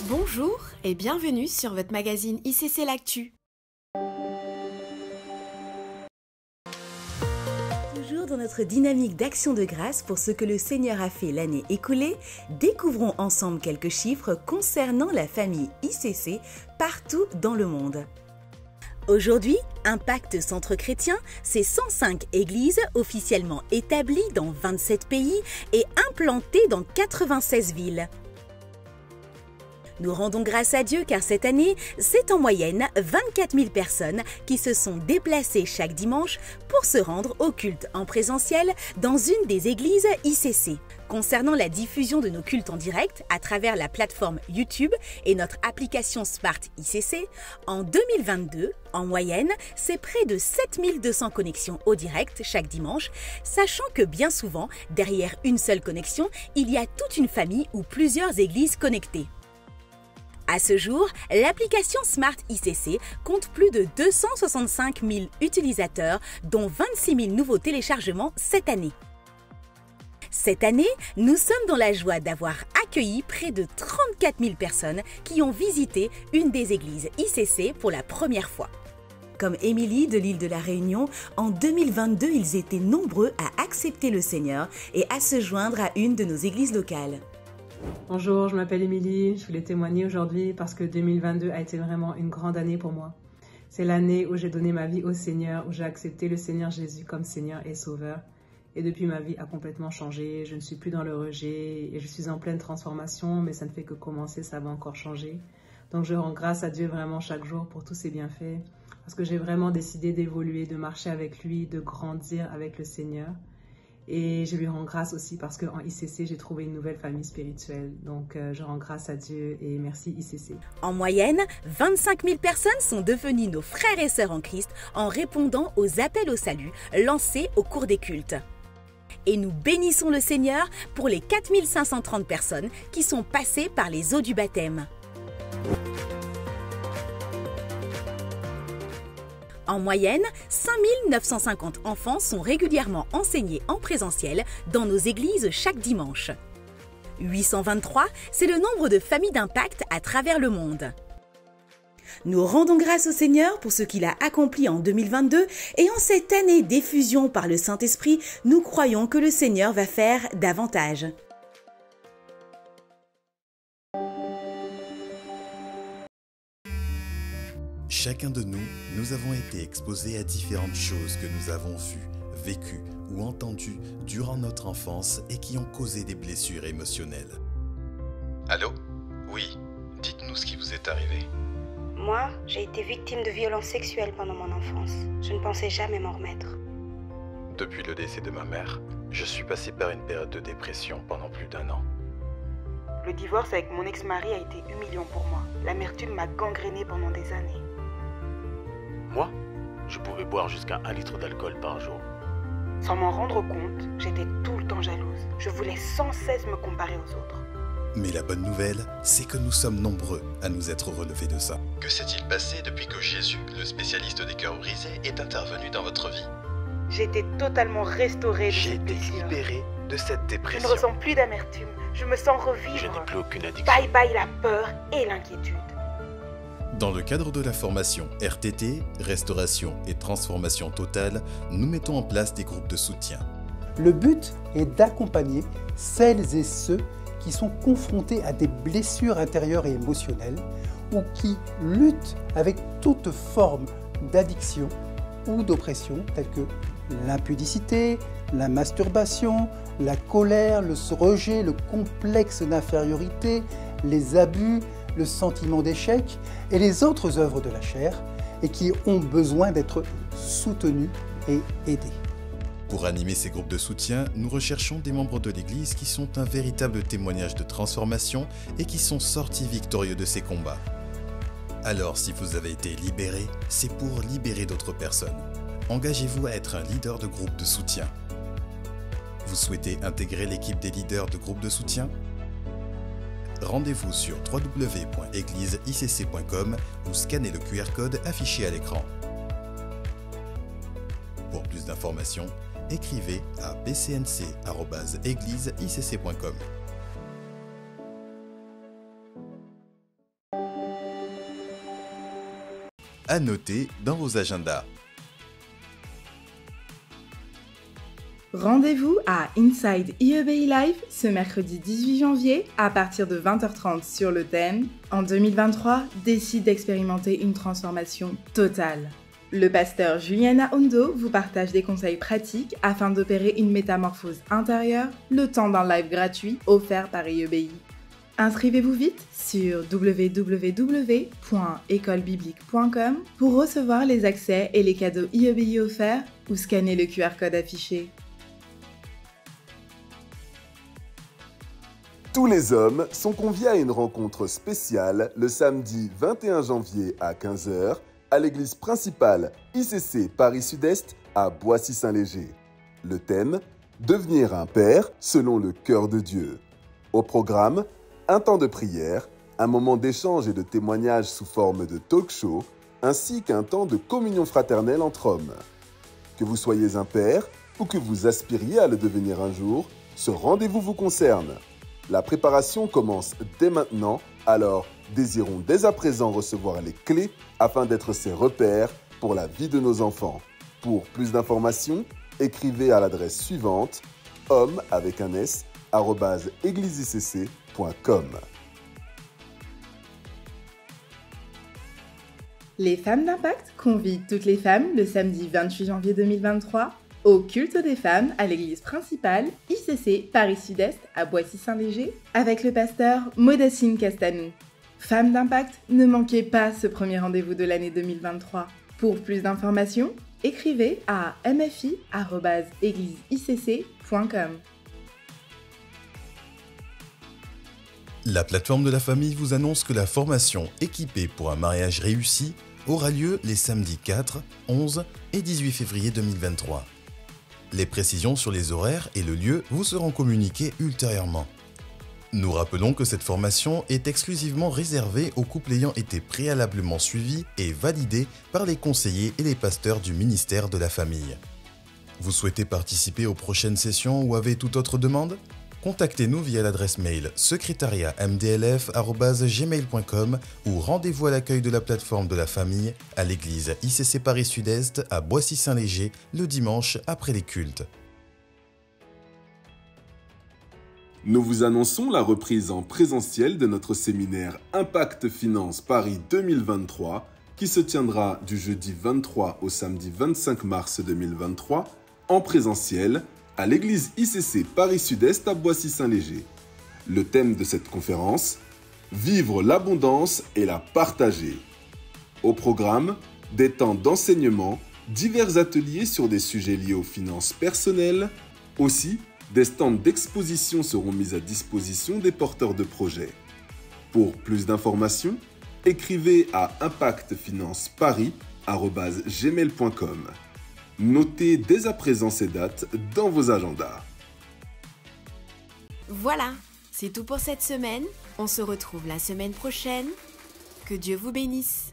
Bonjour et bienvenue sur votre magazine ICC L'Actu. Toujours dans notre dynamique d'action de grâce pour ce que le Seigneur a fait l'année écoulée, découvrons ensemble quelques chiffres concernant la famille ICC partout dans le monde. Aujourd'hui, Impact Centre Chrétien, c'est 105 églises officiellement établies dans 27 pays et implantées dans 96 villes. Nous rendons grâce à Dieu car cette année, c'est en moyenne 24 000 personnes qui se sont déplacées chaque dimanche pour se rendre au culte en présentiel dans une des églises ICC. Concernant la diffusion de nos cultes en direct à travers la plateforme YouTube et notre application Smart ICC, en 2022, en moyenne, c'est près de 7200 connexions au direct chaque dimanche, sachant que bien souvent, derrière une seule connexion, il y a toute une famille ou plusieurs églises connectées. À ce jour, l'application Smart ICC compte plus de 265 000 utilisateurs, dont 26 000 nouveaux téléchargements cette année. Cette année, nous sommes dans la joie d'avoir accueilli près de 34 000 personnes qui ont visité une des églises ICC pour la première fois. Comme Émilie de l'île de la Réunion, en 2022, ils étaient nombreux à accepter le Seigneur et à se joindre à une de nos églises locales. Bonjour, je m'appelle Émilie, je voulais témoigner aujourd'hui parce que 2022 a été vraiment une grande année pour moi. C'est l'année où j'ai donné ma vie au Seigneur, où j'ai accepté le Seigneur Jésus comme Seigneur et Sauveur. Et depuis, ma vie a complètement changé, je ne suis plus dans le rejet et je suis en pleine transformation, mais ça ne fait que commencer, ça va encore changer. Donc je rends grâce à Dieu vraiment chaque jour pour tous ses bienfaits, parce que j'ai vraiment décidé d'évoluer, de marcher avec lui, de grandir avec le Seigneur. Et je lui rends grâce aussi parce qu'en ICC, j'ai trouvé une nouvelle famille spirituelle. Donc, je rends grâce à Dieu et merci ICC. En moyenne, 25 000 personnes sont devenues nos frères et sœurs en Christ en répondant aux appels au salut lancés au cours des cultes. Et nous bénissons le Seigneur pour les 4 530 personnes qui sont passées par les eaux du baptême. En moyenne, 5 950 enfants sont régulièrement enseignés en présentiel dans nos églises chaque dimanche. 823, c'est le nombre de familles d'impact à travers le monde. Nous rendons grâce au Seigneur pour ce qu'il a accompli en 2022 et en cette année d'effusion par le Saint-Esprit, nous croyons que le Seigneur va faire davantage. Chacun de nous, nous avons été exposés à différentes choses que nous avons vues, vécues ou entendues durant notre enfance et qui ont causé des blessures émotionnelles. Allô? Oui, dites-nous ce qui vous est arrivé. Moi, j'ai été victime de violences sexuelles pendant mon enfance. Je ne pensais jamais m'en remettre. Depuis le décès de ma mère, je suis passé par une période de dépression pendant plus d'1 an. Le divorce avec mon ex-mari a été humiliant pour moi. L'amertume m'a gangréné pendant des années. Moi, je pouvais boire jusqu'à 1 litre d'alcool par jour. Sans m'en rendre compte, j'étais tout le temps jalouse. Je voulais sans cesse me comparer aux autres. Mais la bonne nouvelle, c'est que nous sommes nombreux à nous être relevés de ça. Que s'est-il passé depuis que Jésus, le spécialiste des cœurs brisés, est intervenu dans votre vie? J'ai été totalement restaurée de J'ai cette été blessure. libéré de cette Je dépression. ne ressens plus d'amertume. Je me sens revivre. Je n'ai plus aucune addiction. Bye bye la peur et l'inquiétude. Dans le cadre de la formation RTT, Restauration et Transformation Totale, nous mettons en place des groupes de soutien. Le but est d'accompagner celles et ceux qui sont confrontés à des blessures intérieures et émotionnelles ou qui luttent avec toute forme d'addiction ou d'oppression telles que l'impudicité, la masturbation, la colère, le rejet, le complexe d'infériorité, les abus, le sentiment d'échec et les autres œuvres de la chair et qui ont besoin d'être soutenus et aidés. Pour animer ces groupes de soutien, nous recherchons des membres de l'Église qui sont un véritable témoignage de transformation et qui sont sortis victorieux de ces combats. Alors, si vous avez été libéré, c'est pour libérer d'autres personnes. Engagez-vous à être un leader de groupe de soutien. Vous souhaitez intégrer l'équipe des leaders de groupe de soutien? Rendez-vous sur www.egliseiCC.com ou scannez le QR code affiché à l'écran. Pour plus d'informations, écrivez à bcnc@egliseiCC.com. à noter dans vos agendas. Rendez-vous à Inside IEBI Live ce mercredi 18 janvier à partir de 20h30 sur le thème « En 2023, décide d'expérimenter une transformation totale ». Le pasteur Juliana Hondo vous partage des conseils pratiques afin d'opérer une métamorphose intérieure le temps d'un live gratuit offert par IEBI. Inscrivez-vous vite sur www.écolebiblique.com pour recevoir les accès et les cadeaux IEBI offerts ou scanner le QR code affiché. Tous les hommes sont conviés à une rencontre spéciale le samedi 21 janvier à 15h à l'église principale ICC Paris Sud-Est à Boissy-Saint-Léger. Le thème : devenir un père selon le cœur de Dieu. Au programme, un temps de prière, un moment d'échange et de témoignage sous forme de talk-show, ainsi qu'un temps de communion fraternelle entre hommes. Que vous soyez un père ou que vous aspiriez à le devenir un jour, ce rendez-vous vous concerne. La préparation commence dès maintenant, alors désirons dès à présent recevoir les clés afin d'être ces repères pour la vie de nos enfants. Pour plus d'informations, écrivez à l'adresse suivante homme@égliseicc.com. Les femmes d'impact convient toutes les femmes le samedi 28 janvier 2023 au culte des femmes à l'église principale ICC Paris Sud-Est à Boissy-Saint-Léger avec le pasteur Modestine Castanou. Femmes d'impact, ne manquez pas ce premier rendez-vous de l'année 2023. Pour plus d'informations, écrivez à mfi@égliseicc.com. La plateforme de la famille vous annonce que la formation équipée pour un mariage réussi aura lieu les samedis 4, 11 et 18 février 2023. Les précisions sur les horaires et le lieu vous seront communiquées ultérieurement. Nous rappelons que cette formation est exclusivement réservée aux couples ayant été préalablement suivis et validés par les conseillers et les pasteurs du ministère de la Famille. Vous souhaitez participer aux prochaines sessions ou avez toute autre demande ? Contactez-nous via l'adresse mail secrétariat.mdlf@gmail.com ou rendez-vous à l'accueil de la plateforme de la famille à l'église ICC Paris Sud-Est à Boissy-Saint-Léger le dimanche après les cultes. Nous vous annonçons la reprise en présentiel de notre séminaire Impact Finance Paris 2023 qui se tiendra du jeudi 23 au samedi 25 mars 2023 en présentiel à l'église ICC Paris Sud-Est à Boissy-Saint-Léger. Le thème de cette conférence : vivre l'abondance et la partager. Au programme, des temps d'enseignement, divers ateliers sur des sujets liés aux finances personnelles. Aussi, des stands d'exposition seront mis à disposition des porteurs de projets. Pour plus d'informations, écrivez à impactfinanceparis@gmail.com. Notez dès à présent ces dates dans vos agendas. Voilà, c'est tout pour cette semaine. On se retrouve la semaine prochaine. Que Dieu vous bénisse.